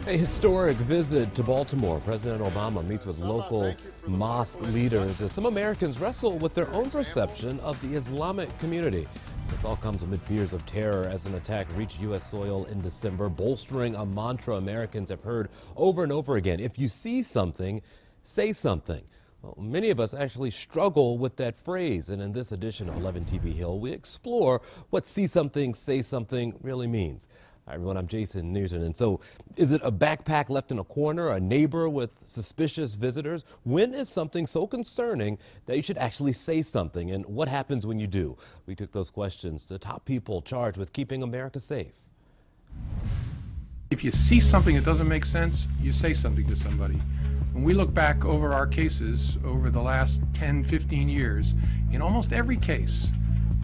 A historic visit to Baltimore. President Obama meets with local mosque leaders as some Americans wrestle with their own perception of the Islamic community. This all comes amid fears of terror as an attack reached U.S. soil in December, bolstering a mantra Americans have heard over and over again. If you see something, say something. Well, many of us actually struggle with that phrase, and in this edition of 11 TV Hill, we explore what see something, say something really means. Hi everyone, I'm Jason Newton. And so, is it a backpack left in a corner, a neighbor with suspicious visitors? When is something so concerning that you should actually say something? And what happens when you do? We took those questions to top people charged with keeping America safe. If you see something that doesn't make sense, you say something to somebody. When we look back over our cases over the last 10, 15 years, in almost every case,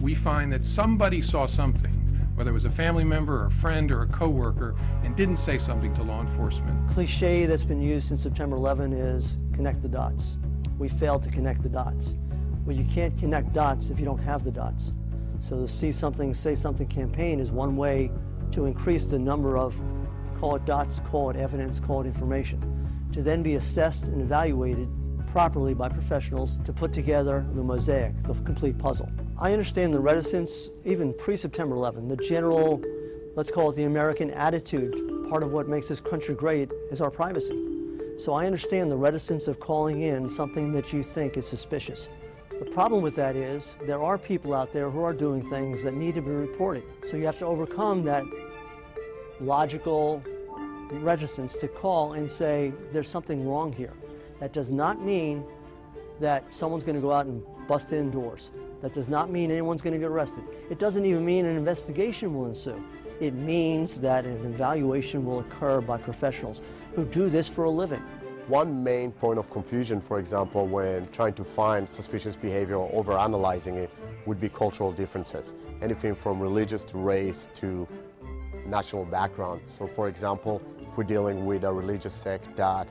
we find that somebody saw something, whether it was a family member or a friend or a coworker, and didn't say something to law enforcement. Cliche that's been used since September 11 is connect the dots. We failed to connect the dots. Well, you can't connect dots if you don't have the dots. So the See Something, Say Something campaign is one way to increase the number of, call it dots, call it evidence, call it information, to then be assessed and evaluated properly by professionals to put together the mosaic, the complete puzzle. I understand the reticence, even pre-September 11, the general, let's call it the American attitude. Part of what makes this country great is our privacy. So I understand the reticence of calling in something that you think is suspicious. The problem with that is there are people out there who are doing things that need to be reported. So you have to overcome that logical reticence to call and say there's something wrong here. That does not mean that someone's going to go out and bust in doors. That does not mean anyone's going to get arrested. It doesn't even mean an investigation will ensue. It means that an evaluation will occur by professionals who do this for a living. One main point of confusion, for example, when trying to find suspicious behavior or overanalyzing it, would be cultural differences. Anything from religious to race to national background. So, for example, if we're dealing with a religious sect that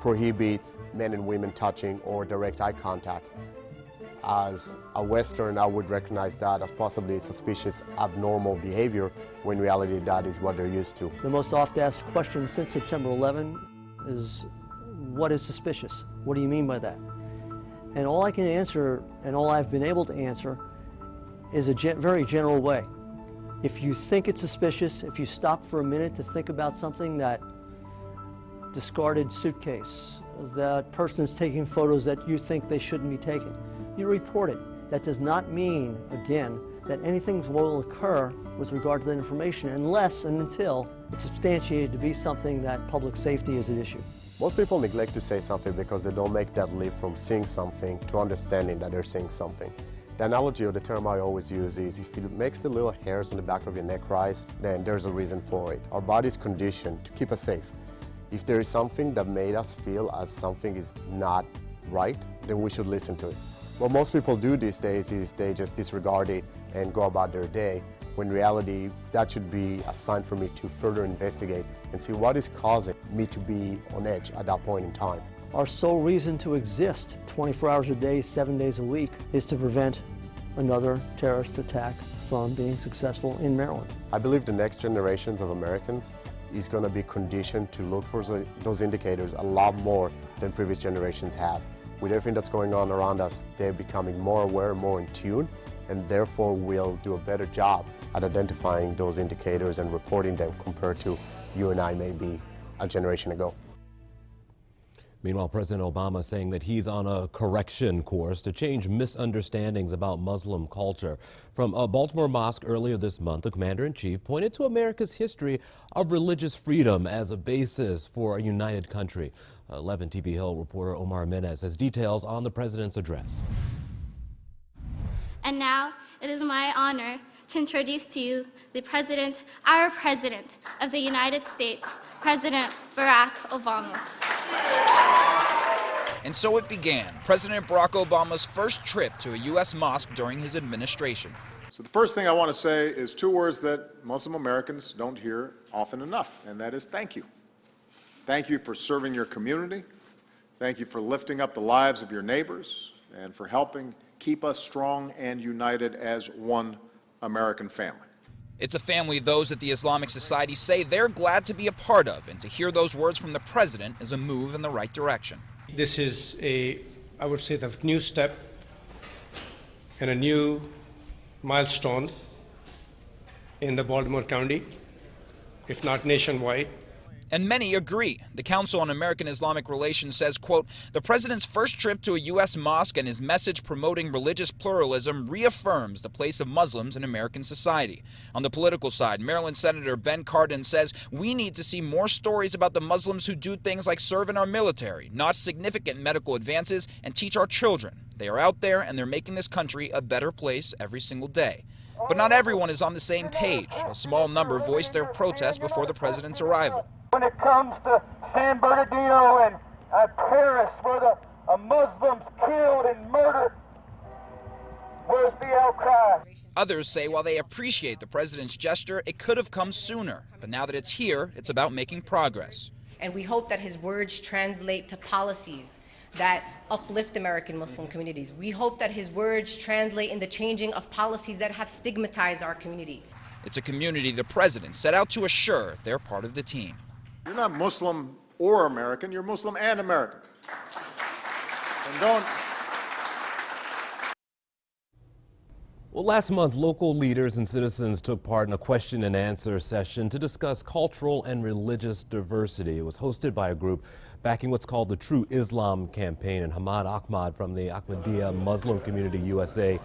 prohibits men and women touching or direct eye contact, as a Western, I would recognize that as possibly suspicious, abnormal behavior, when in reality that is what they're used to. The most oft asked question since September 11 is, what is suspicious? What do you mean by that? And all I can answer, and all I've been able to answer, is a very general way. If you think it's suspicious, if you stop for a minute to think about something, that discarded suitcase, that person is taking photos that you think they shouldn't be taking, you report it. That does not mean, again, that anything will occur with regard to that information unless and until it's substantiated to be something that public safety is at issue. Most people neglect to say something because they don't make that leap from seeing something to understanding that they're seeing something. The analogy or the term I always use is, if it makes the little hairs on the back of your neck rise, then there's a reason for it. Our body's conditioned to keep us safe. If there is something that made us feel as something is not right, then we should listen to it. What most people do these days is they just disregard it and go about their day, when in reality that should be a sign for me to further investigate and see what is causing me to be on edge at that point in time. Our sole reason to exist 24 hours a day, 7 days a week, is to prevent another terrorist attack from being successful in Maryland. I believe the next generations of Americans is going to be conditioned to look for those indicators a lot more than previous generations have. With everything that's going on around us, they're becoming more aware, more in tune, and therefore will do a better job at identifying those indicators and reporting them compared to you and I maybe a generation ago. Meanwhile, President Obama saying that he's on a correction course to change misunderstandings about Muslim culture. From a Baltimore mosque earlier this month, the commander-in-chief pointed to America's history of religious freedom as a basis for a united country. 11 TV Hill reporter Omar Menez has details on the president's address. And now it is my honor to introduce to you the president, our president of the United States, President Barack Obama. And so it began, President Barack Obama's first trip to a U.S. mosque during his administration. So the first thing I want to say is two words that Muslim Americans don't hear often enough, and that is thank you. Thank you for serving your community. Thank you for lifting up the lives of your neighbors and for helping keep us strong and united as one American family. It's a family those at the Islamic Society say they're glad to be a part of, and to hear those words from the president is a move in the right direction. This is I would say, the new step and a new milestone in the Baltimore County, if not nationwide. And many agree. The Council on American Islamic Relations says, quote, the president's first trip to a U.S. mosque and his message promoting religious pluralism reaffirms the place of Muslims in American society. On the political side, Maryland Senator Ben Cardin says we need to see more stories about the Muslims who do things like serve in our military, notch significant medical advances, and teach our children. They are out there and they're making this country a better place every single day. But not everyone is on the same page. A small number voiced their protest before the president's arrival. When it comes to San Bernardino and Paris, where the Muslims killed and murdered, where's the outcry? Others say while they appreciate the president's gesture, it could have come sooner. But now that it's here, it's about making progress. And we hope that his words translate to policies that uplift American Muslim communities. We hope that his words translate in the changing of policies that have stigmatized our community. It's a community the president set out to assure they're part of the team. You're not Muslim or American, you're Muslim and American. And don't... Well, last month, local leaders and citizens took part in a question and answer session to discuss cultural and religious diversity. It was hosted by a group backing what's called the True Islam Campaign, and Hamad Ahmad from the Ahmadiyya Muslim Community USA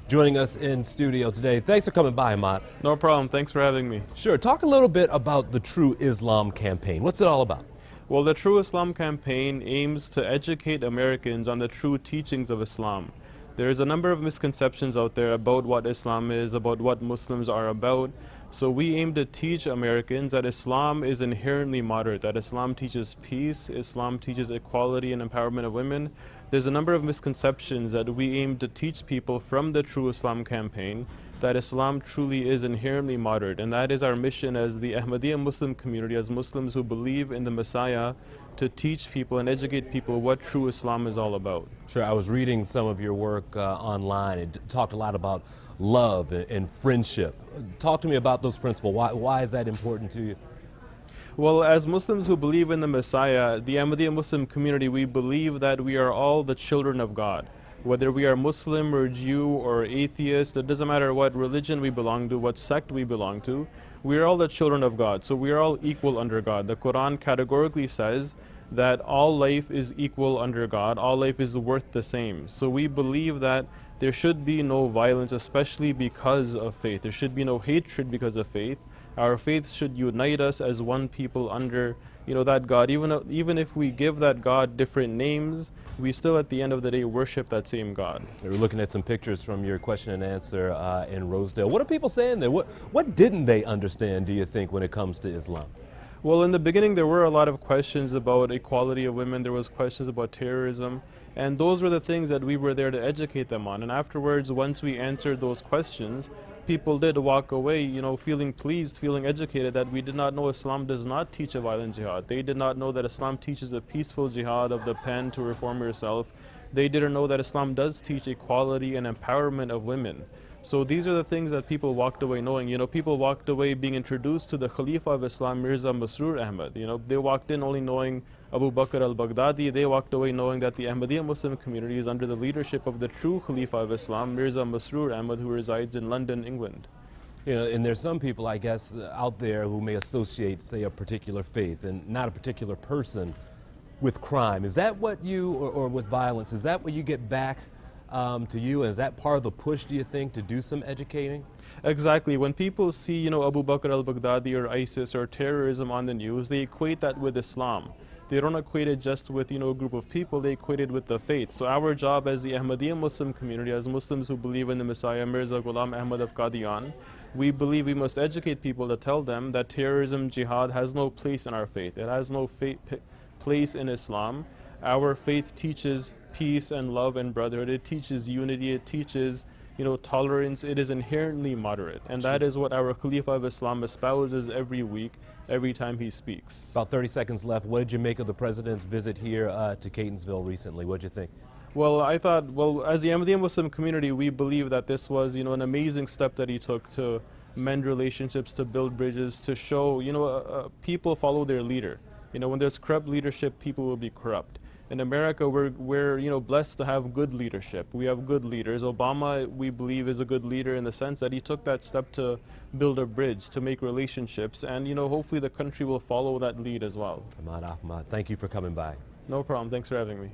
joining us in studio today. Thanks for coming by, Hamad. No problem. Thanks for having me. Sure. Talk a little bit about the True Islam Campaign. What's it all about? Well, the True Islam Campaign aims to educate Americans on the true teachings of Islam. There's a number of misconceptions out there about what Islam is, about what Muslims are about. So we aim to teach Americans that Islam is inherently moderate, that Islam teaches peace, Islam teaches equality and empowerment of women. There's a number of misconceptions that we aim to teach people from the True Islam Campaign, that Islam truly is inherently moderate, and that is our mission as the Ahmadiyya Muslim community, as Muslims who believe in the Messiah, to teach people and educate people what true Islam is all about. Sure, I was reading some of your work online. It talked a lot about love and friendship. Talk to me about those principles. Why is that important to you? Well, as Muslims who believe in the Messiah, the Ahmadiyya Muslim community, we believe that we are all the children of God. Whether we are Muslim or Jew or atheist, it doesn't matter what religion we belong to, what sect we belong to, we are all the children of God. So we are all equal under God. The Quran categorically says that all life is equal under God, all life is worth the same. So we believe that there should be no violence, especially because of faith. There should be no hatred because of faith. Our faith should unite us as one people under, that God. Even if we give that God different names, we still at the end of the day worship that same God. We're looking at some pictures from your question and answer in Rosedale. What are people saying there? What didn't they understand, do you think, when it comes to Islam? Well, in the beginning there were a lot of questions about equality of women, there was questions about terrorism, and those were the things that we were there to educate them on. And afterwards, once we answered those questions, people did walk away, feeling pleased, feeling educated that we did not know Islam does not teach a violent jihad. They did not know that Islam teaches a peaceful jihad of the pen to reform yourself. They didn't know that Islam does teach equality and empowerment of women. So these are the things that people walked away knowing. People walked away being introduced to the Khalifa of Islam, Mirza Masroor Ahmad. They walked in only knowing Abu Bakr al-Baghdadi. They walked away knowing that the Ahmadiyya Muslim community is under the leadership of the true Khalifa of Islam, Mirza Masroor Ahmad, who resides in London, England. And there's some people, I guess, out there who may associate, say, a particular faith and not a particular person with crime. Is that what you, or with violence, is that what you get back to you? And is that part of the push, do you think, to do some educating? Exactly. When people see, Abu Bakr al-Baghdadi or ISIS or terrorism on the news, they equate that with Islam. They don't equate it just with, a group of people, they equate it with the faith. So our job as the Ahmadiyya Muslim community, as Muslims who believe in the Messiah, Mirza Ghulam Ahmad of Qadian, we believe we must educate people to tell them that terrorism, jihad, has no place in our faith. It has no place in Islam. Our faith teaches peace and love and brotherhood. It teaches unity. It teaches, tolerance. It is inherently moderate. And that is what our Khalifa of Islam espouses every week, every time he speaks. About 30 seconds left. What did you make of the president's visit here to Catonsville recently? What did you think? Well, I thought, as the Ahmadiyya Muslim community, we believe that this was, an amazing step that he took to mend relationships, to build bridges, to show, people follow their leader. When there's corrupt leadership, people will be corrupt. In America, we're blessed to have good leadership. We have good leaders. Obama, we believe, is a good leader in the sense that he took that step to build a bridge, to make relationships, and hopefully the country will follow that lead as well. Ahmad Ahmad, thank you for coming by. No problem. Thanks for having me.